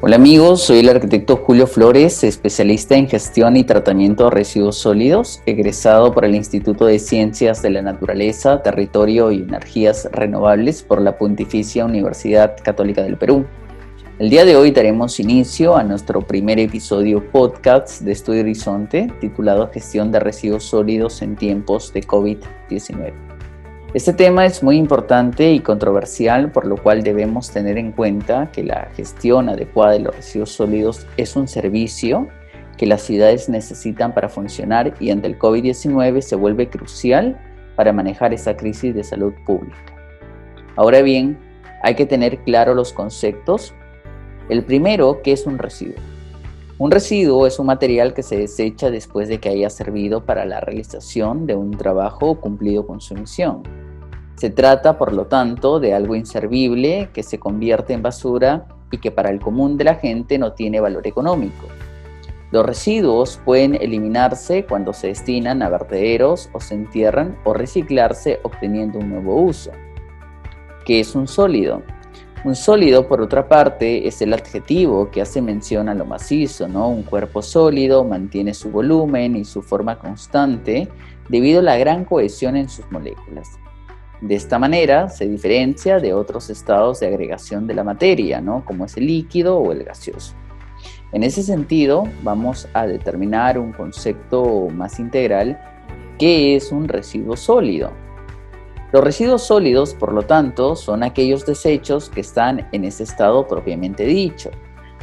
Hola amigos, soy el arquitecto Julio Flores, especialista en gestión y tratamiento de residuos sólidos, egresado por el Instituto de Ciencias de la Naturaleza, Territorio y Energías Renovables por la Pontificia Universidad Católica del Perú. El día de hoy daremos inicio a nuestro primer episodio podcast de Estudio Horizonte, titulado Gestión de Residuos Sólidos en tiempos de COVID-19. Este tema es muy importante y controversial, por lo cual debemos tener en cuenta que la gestión adecuada de los residuos sólidos es un servicio que las ciudades necesitan para funcionar y ante el COVID-19 se vuelve crucial para manejar esa crisis de salud pública. Ahora bien, hay que tener claro los conceptos. El primero, ¿qué es un residuo? Un residuo es un material que se desecha después de que haya servido para la realización de un trabajo o cumplido con su misión. Se trata, por lo tanto, de algo inservible que se convierte en basura y que para el común de la gente no tiene valor económico. Los residuos pueden eliminarse cuando se destinan a vertederos o se entierran o reciclarse obteniendo un nuevo uso. ¿Qué es un sólido? Un sólido, por otra parte, es el adjetivo que hace mención a lo macizo, ¿no? Un cuerpo sólido mantiene su volumen y su forma constante debido a la gran cohesión en sus moléculas. De esta manera se diferencia de otros estados de agregación de la materia, ¿no? Como es el líquido o el gaseoso. En ese sentido, vamos a determinar un concepto más integral, ¿qué es un residuo sólido? Los residuos sólidos, por lo tanto, son aquellos desechos que están en ese estado propiamente dicho.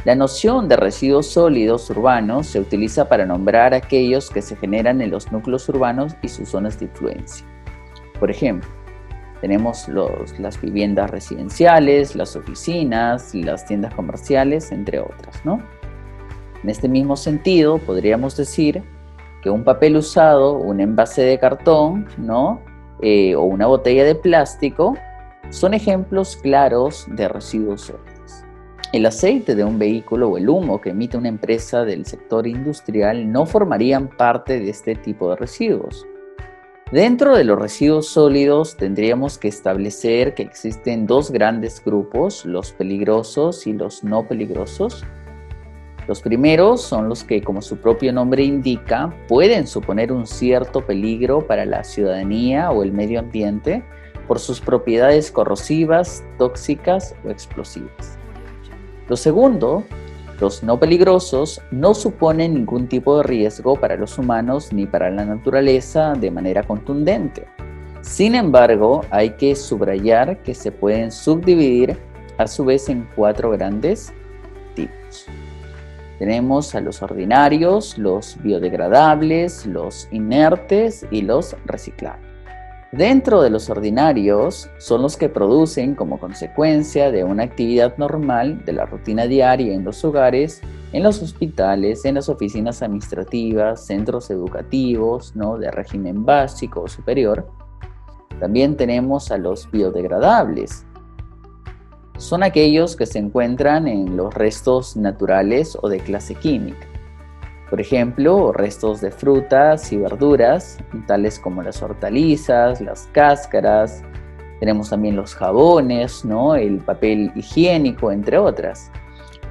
La noción de residuos sólidos urbanos se utiliza para nombrar aquellos que se generan en los núcleos urbanos y sus zonas de influencia. Por ejemplo, tenemos las viviendas residenciales, las oficinas, las tiendas comerciales, entre otras, ¿no? En este mismo sentido, podríamos decir que un papel usado, un envase de cartón, ¿no? O una botella de plástico son ejemplos claros de residuos sólidos. El aceite de un vehículo o el humo que emite una empresa del sector industrial no formarían parte de este tipo de residuos. Dentro de los residuos sólidos tendríamos que establecer que existen dos grandes grupos, los peligrosos y los no peligrosos. Los primeros son los que, como su propio nombre indica, pueden suponer un cierto peligro para la ciudadanía o el medio ambiente por sus propiedades corrosivas, tóxicas o explosivas. Lo segundo, los no peligrosos, no suponen ningún tipo de riesgo para los humanos ni para la naturaleza de manera contundente. Sin embargo, hay que subrayar que se pueden subdividir a su vez en cuatro grandes tipos. Tenemos a los ordinarios, los biodegradables, los inertes y los reciclables. Dentro de los ordinarios son los que producen como consecuencia de una actividad normal de la rutina diaria en los hogares, en los hospitales, en las oficinas administrativas, centros educativos, ¿no? De régimen básico o superior. También tenemos a los biodegradables. Son aquellos que se encuentran en los restos naturales o de clase química. Por ejemplo, restos de frutas y verduras, tales como las hortalizas, las cáscaras. Tenemos también los jabones, ¿no? El papel higiénico, entre otras.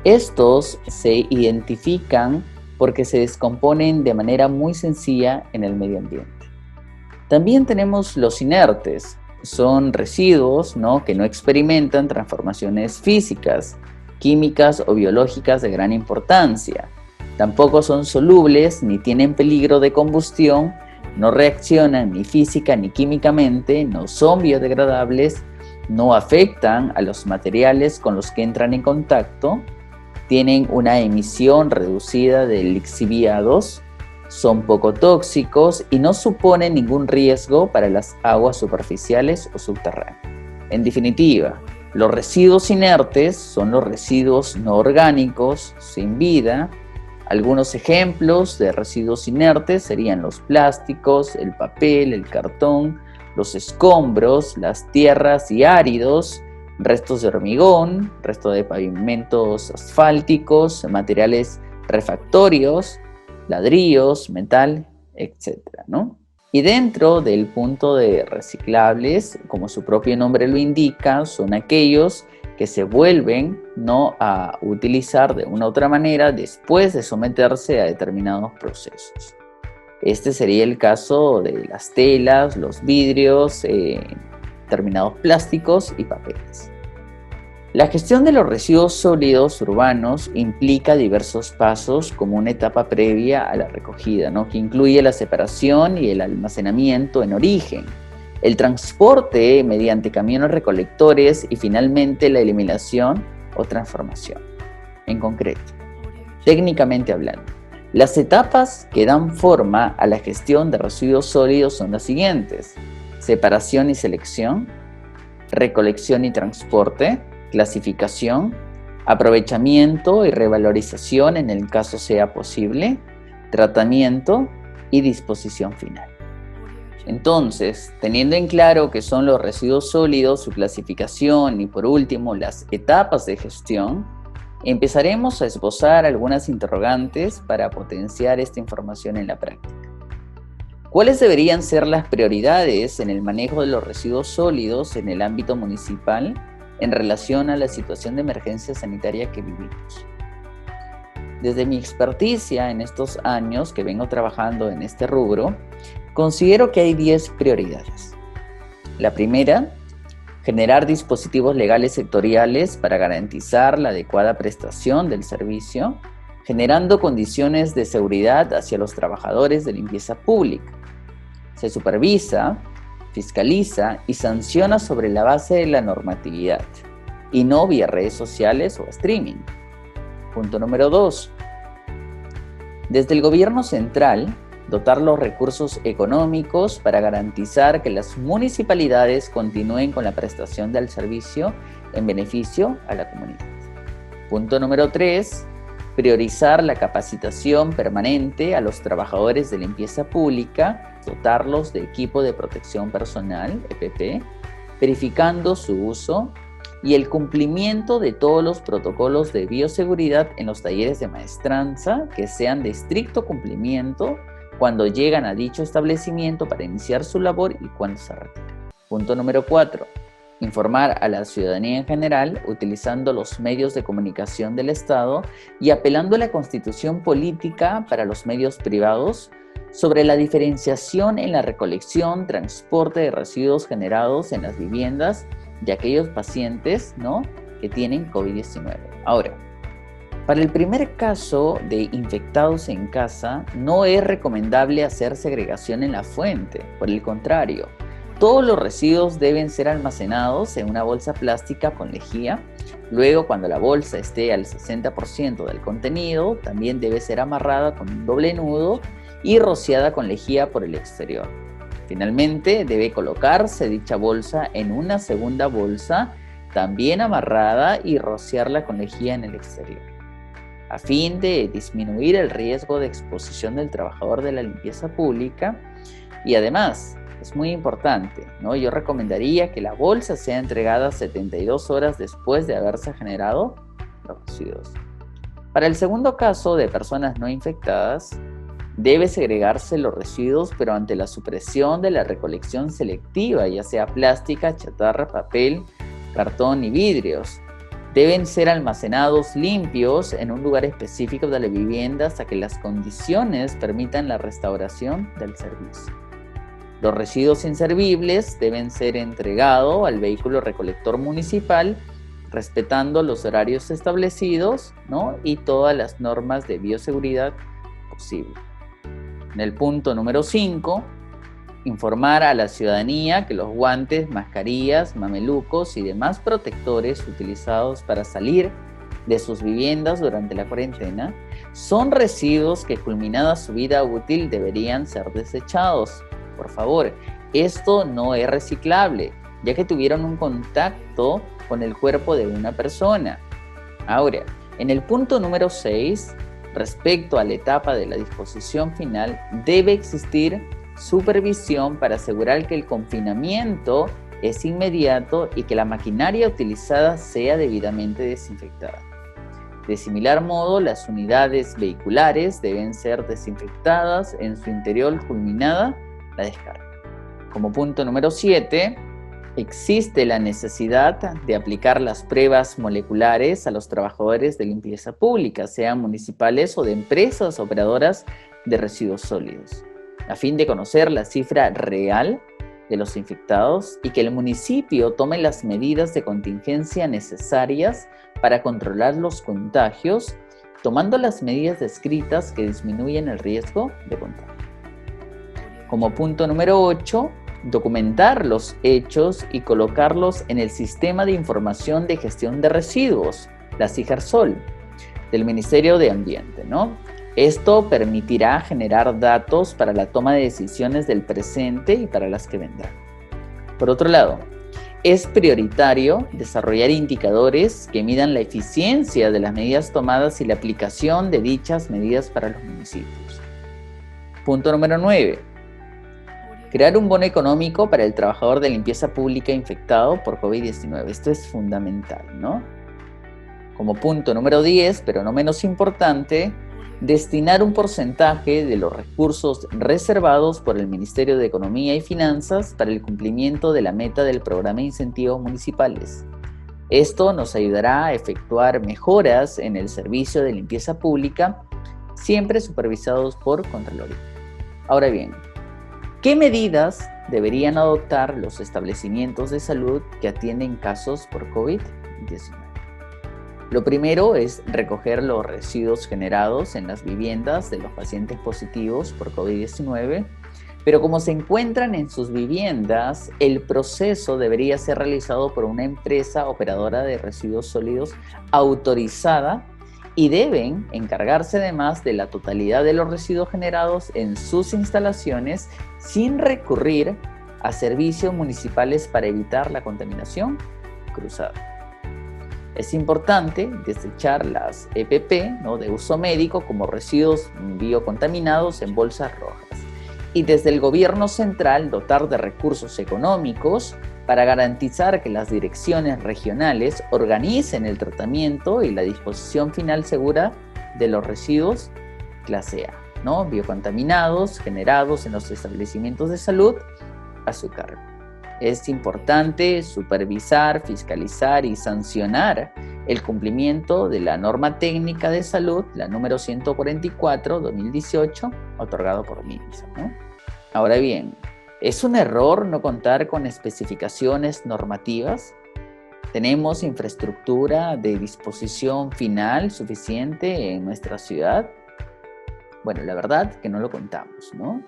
Estos se identifican porque se descomponen de manera muy sencilla en el medio ambiente. También tenemos los inertes. Son residuos, ¿no? Que no experimentan transformaciones físicas, químicas o biológicas de gran importancia. Tampoco son solubles ni tienen peligro de combustión, no reaccionan ni física ni químicamente, no son biodegradables, no afectan a los materiales con los que entran en contacto, tienen una emisión reducida de lixiviados, son poco tóxicos y no suponen ningún riesgo para las aguas superficiales o subterráneas. En definitiva, los residuos inertes son los residuos no orgánicos, sin vida. Algunos ejemplos de residuos inertes serían los plásticos, el papel, el cartón, los escombros, las tierras y áridos, restos de hormigón, restos de pavimentos asfálticos, materiales refractorios, ladrillos, metal, etc., ¿no? Y dentro del punto de reciclables, como su propio nombre lo indica, son aquellos que se vuelven no a utilizar de una u otra manera después de someterse a determinados procesos. Este sería el caso de las telas, los vidrios, determinados plásticos y papeles. La gestión de los residuos sólidos urbanos implica diversos pasos como una etapa previa a la recogida, ¿no? Que incluye la separación y el almacenamiento en origen, el transporte mediante camiones recolectores y finalmente la eliminación o transformación. En concreto, técnicamente hablando, las etapas que dan forma a la gestión de residuos sólidos son las siguientes: separación y selección, recolección y transporte, clasificación, aprovechamiento y revalorización en el caso sea posible, tratamiento y disposición final. Entonces, teniendo en claro qué son los residuos sólidos, su clasificación y por último las etapas de gestión, empezaremos a esbozar algunas interrogantes para potenciar esta información en la práctica. ¿Cuáles deberían ser las prioridades en el manejo de los residuos sólidos en el ámbito municipal en relación a la situación de emergencia sanitaria que vivimos? Desde mi experticia en estos años que vengo trabajando en este rubro, considero que hay 10 prioridades. La primera, generar dispositivos legales sectoriales para garantizar la adecuada prestación del servicio, generando condiciones de seguridad hacia los trabajadores de limpieza pública. Se supervisa, fiscaliza y sanciona sobre la base de la normatividad y no vía redes sociales o streaming. Punto número 2. Desde el gobierno central, dotar los recursos económicos para garantizar que las municipalidades continúen con la prestación del servicio en beneficio a la comunidad. Punto número 3. Priorizar la capacitación permanente a los trabajadores de limpieza pública, dotarlos de equipo de protección personal, EPP, verificando su uso y el cumplimiento de todos los protocolos de bioseguridad en los talleres de maestranza que sean de estricto cumplimiento cuando llegan a dicho establecimiento para iniciar su labor y cuando se retiran. Punto número 4. Informar a la ciudadanía en general utilizando los medios de comunicación del Estado y apelando a la Constitución política para los medios privados sobre la diferenciación en la recolección, transporte de residuos generados en las viviendas de aquellos pacientes, ¿no?, que tienen COVID-19. Ahora, para el primer caso de infectados en casa, no es recomendable hacer segregación en la fuente. Por el contrario, todos los residuos deben ser almacenados en una bolsa plástica con lejía. Luego, cuando la bolsa esté al 60% del contenido, también debe ser amarrada con un doble nudo y rociada con lejía por el exterior. Finalmente, debe colocarse dicha bolsa en una segunda bolsa, también amarrada, y rociarla con lejía en el exterior, a fin de disminuir el riesgo de exposición del trabajador de la limpieza pública. Y además, es muy importante, ¿no? Yo recomendaría que la bolsa sea entregada 72 horas después de haberse generado los residuos. Para el segundo caso de personas no infectadas, debe segregarse los residuos, pero ante la supresión de la recolección selectiva, ya sea plástica, chatarra, papel, cartón y vidrios. Deben ser almacenados limpios en un lugar específico de la vivienda hasta que las condiciones permitan la restauración del servicio. Los residuos inservibles deben ser entregados al vehículo recolector municipal, respetando los horarios establecidos, ¿no?, y todas las normas de bioseguridad posibles. En el punto número 5, informar a la ciudadanía que los guantes, mascarillas, mamelucos y demás protectores utilizados para salir de sus viviendas durante la cuarentena son residuos que, culminada su vida útil, deberían ser desechados. Por favor, esto no es reciclable, ya que tuvieron un contacto con el cuerpo de una persona. Ahora, en el punto número 6, respecto a la etapa de la disposición final, debe existir supervisión para asegurar que el confinamiento es inmediato y que la maquinaria utilizada sea debidamente desinfectada. De similar modo, las unidades vehiculares deben ser desinfectadas en su interior culminada la descarga. Como punto número 7, existe la necesidad de aplicar las pruebas moleculares a los trabajadores de limpieza pública, sean municipales o de empresas operadoras de residuos sólidos, a fin de conocer la cifra real de los infectados y que el municipio tome las medidas de contingencia necesarias para controlar los contagios, tomando las medidas descritas que disminuyen el riesgo de contagio. Como punto número 8, documentar los hechos y colocarlos en el Sistema de Información de Gestión de Residuos, la CIGERSOL, del Ministerio de Ambiente, ¿no? Esto permitirá generar datos para la toma de decisiones del presente y para las que vendrán. Por otro lado, es prioritario desarrollar indicadores que midan la eficiencia de las medidas tomadas y la aplicación de dichas medidas para los municipios. Punto número 9. Crear un bono económico para el trabajador de limpieza pública infectado por COVID-19. Esto es fundamental, ¿no? Como punto número 10, pero no menos importante, destinar un porcentaje de los recursos reservados por el Ministerio de Economía y Finanzas para el cumplimiento de la meta del programa de incentivos municipales. Esto nos ayudará a efectuar mejoras en el servicio de limpieza pública, siempre supervisados por Contraloría. Ahora bien, ¿qué medidas deberían adoptar los establecimientos de salud que atienden casos por COVID-19? Lo primero es recoger los residuos generados en las viviendas de los pacientes positivos por COVID-19, pero como se encuentran en sus viviendas, el proceso debería ser realizado por una empresa operadora de residuos sólidos autorizada y deben encargarse además de la totalidad de los residuos generados en sus instalaciones sin recurrir a servicios municipales para evitar la contaminación cruzada. Es importante desechar las EPP, ¿no?, de uso médico como residuos biocontaminados en bolsas rojas. Y desde el gobierno central dotar de recursos económicos para garantizar que las direcciones regionales organicen el tratamiento y la disposición final segura de los residuos clase A, ¿no?, biocontaminados generados en los establecimientos de salud a su cargo. Es importante supervisar, fiscalizar y sancionar el cumplimiento de la norma técnica de salud, la número 144/2018, otorgado por MINSA, ¿no? Ahora bien, ¿es un error no contar con especificaciones normativas? ¿Tenemos infraestructura de disposición final suficiente en nuestra ciudad? Bueno, la verdad que no lo contamos, ¿no?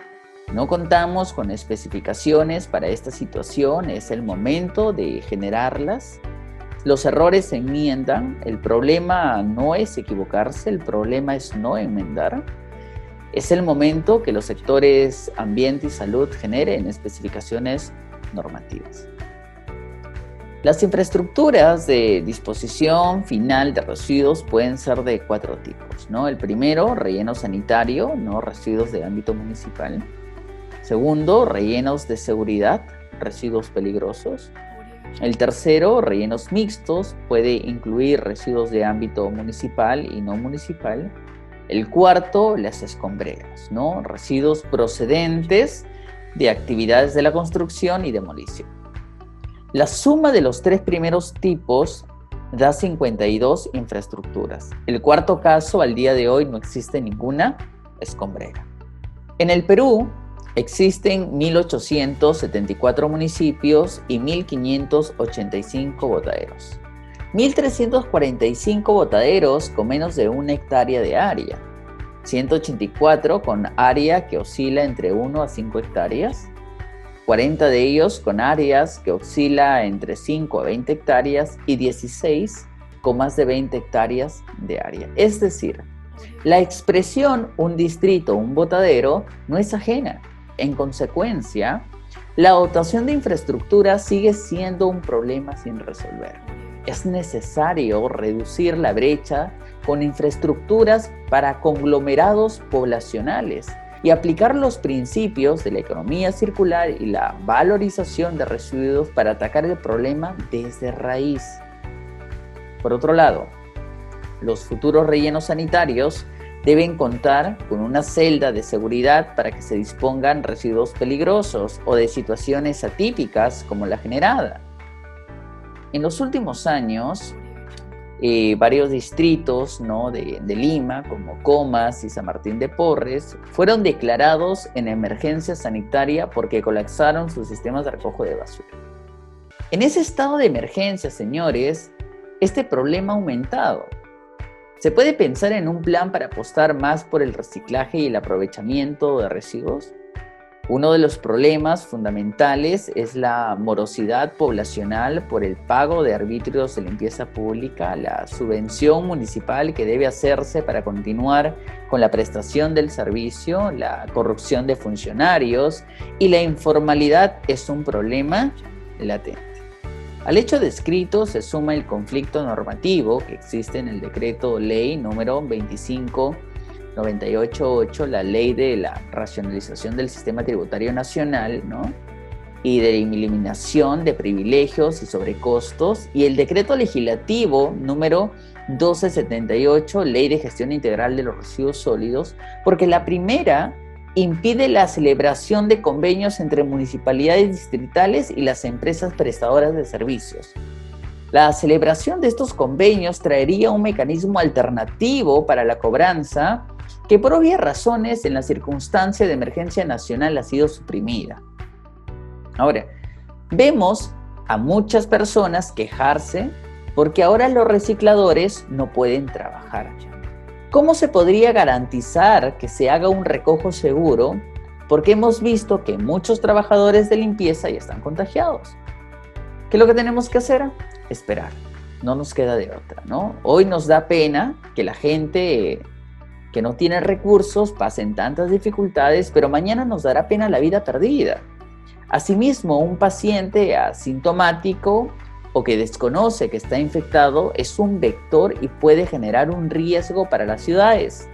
No contamos con especificaciones para esta situación, es el momento de generarlas. Los errores se enmiendan, el problema no es equivocarse, el problema es no enmendar. Es el momento que los sectores ambiente y salud generen especificaciones normativas. Las infraestructuras de disposición final de residuos pueden ser de 4 tipos, ¿no? El primero, relleno sanitario, no residuos de ámbito municipal. Segundo, rellenos de seguridad, residuos peligrosos. El tercero, rellenos mixtos, puede incluir residuos de ámbito municipal y no municipal. El cuarto, las escombreras, ¿no?, residuos procedentes de actividades de la construcción y demolición. La suma de los 3 primeros tipos da 52 infraestructuras. El cuarto caso, al día de hoy, no existe ninguna escombrera. En el Perú, existen 1.874 municipios y 1.585 botaderos. 1.345 botaderos con menos de 1 hectárea de área. 184 con área que oscila entre 1 a 5 hectáreas. 40 de ellos con áreas que oscila entre 5 a 20 hectáreas y 16 con más de 20 hectáreas de área. Es decir, la expresión un distrito, un botadero no es ajena. En consecuencia, la dotación de infraestructura sigue siendo un problema sin resolver. Es necesario reducir la brecha con infraestructuras para conglomerados poblacionales y aplicar los principios de la economía circular y la valorización de residuos para atacar el problema desde raíz. Por otro lado, los futuros rellenos sanitarios deben contar con una celda de seguridad para que se dispongan residuos peligrosos o de situaciones atípicas como la generada. En los últimos años, varios distritos, ¿no?, de Lima, como Comas y San Martín de Porres, fueron declarados en emergencia sanitaria porque colapsaron sus sistemas de recojo de basura. En ese estado de emergencia, señores, este problema ha aumentado. ¿Se puede pensar en un plan para apostar más por el reciclaje y el aprovechamiento de residuos? Uno de los problemas fundamentales es la morosidad poblacional por el pago de arbitrios de limpieza pública, la subvención municipal que debe hacerse para continuar con la prestación del servicio, la corrupción de funcionarios y la informalidad es un problema latente. Al hecho descrito se suma el conflicto normativo que existe en el decreto ley número 25988, la ley de la racionalización del sistema tributario nacional, ¿no?, y de eliminación de privilegios y sobrecostos, y el decreto legislativo número 1278, ley de gestión integral de los residuos sólidos, porque la primera impide la celebración de convenios entre municipalidades distritales y las empresas prestadoras de servicios. La celebración de estos convenios traería un mecanismo alternativo para la cobranza que por obvias razones en la circunstancia de emergencia nacional ha sido suprimida. Ahora, vemos a muchas personas quejarse porque ahora los recicladores no pueden trabajar. ¿Cómo se podría garantizar que se haga un recojo seguro? Porque hemos visto que muchos trabajadores de limpieza ya están contagiados. ¿Qué es lo que tenemos que hacer? Esperar. No nos queda de otra, ¿no? Hoy nos da pena que la gente que no tiene recursos pasen tantas dificultades, pero mañana nos dará pena la vida perdida. Asimismo, un paciente asintomático o que desconoce que está infectado es un vector y puede generar un riesgo para las ciudades.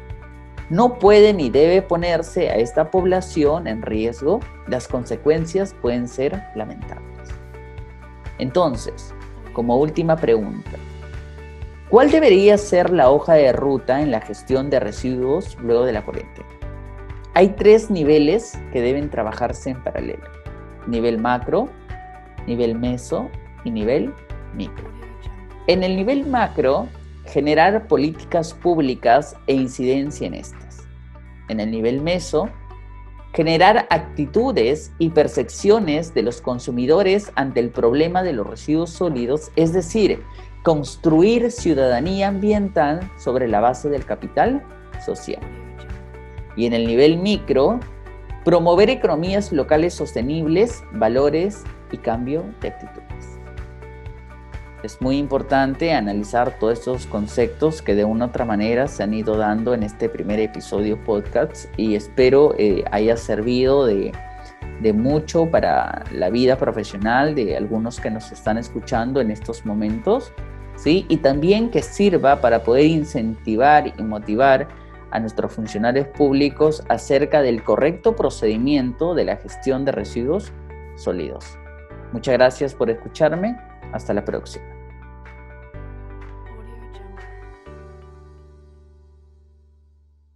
No puede ni debe ponerse a esta población en riesgo. Las consecuencias pueden ser lamentables. Entonces, como última pregunta, ¿cuál debería ser la hoja de ruta en la gestión de residuos luego de la cuarentena? Hay 3 niveles que deben trabajarse en paralelo: nivel macro, nivel meso y nivel micro. En el nivel macro, generar políticas públicas e incidencia en estas. En el nivel meso, generar actitudes y percepciones de los consumidores ante el problema de los residuos sólidos, es decir, construir ciudadanía ambiental sobre la base del capital social. Y en el nivel micro, promover economías locales sostenibles, valores y cambio de actitudes. Es muy importante analizar todos estos conceptos que de una u otra manera se han ido dando en este primer episodio podcast y espero haya servido de mucho para la vida profesional de algunos que nos están escuchando en estos momentos, ¿sí? Y también que sirva para poder incentivar y motivar a nuestros funcionarios públicos acerca del correcto procedimiento de la gestión de residuos sólidos. Muchas gracias por escucharme. Hasta la próxima.